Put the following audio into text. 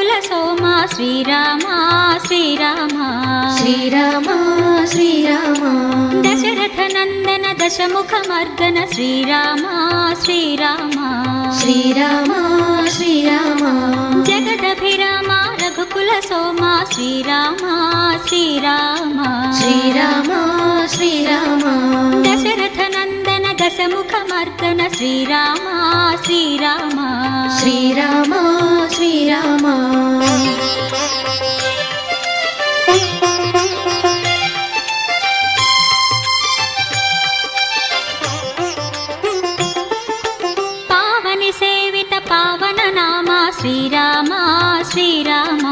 రఘుకుల సోమ శ్రీరామ శ్రీరామ శ్రీరామ శ్రీరామ దశరథ నందన దశముఖ మర్దన శ్రీరామ శ్రీరామ శ్రీరామ శ్రీరామ జగదభిరామ రఘుకుల సోమ శ్రీరామ శ్రీరామ శ్రీరామ శ్రీరామ దశరథ నందన దశముఖ మర్దన శ్రీరామ శ్రీరామ శ్రీరామ శ్రీరామ పావని సేవిత పావన నామ శ్రీరామ శ్రీరామ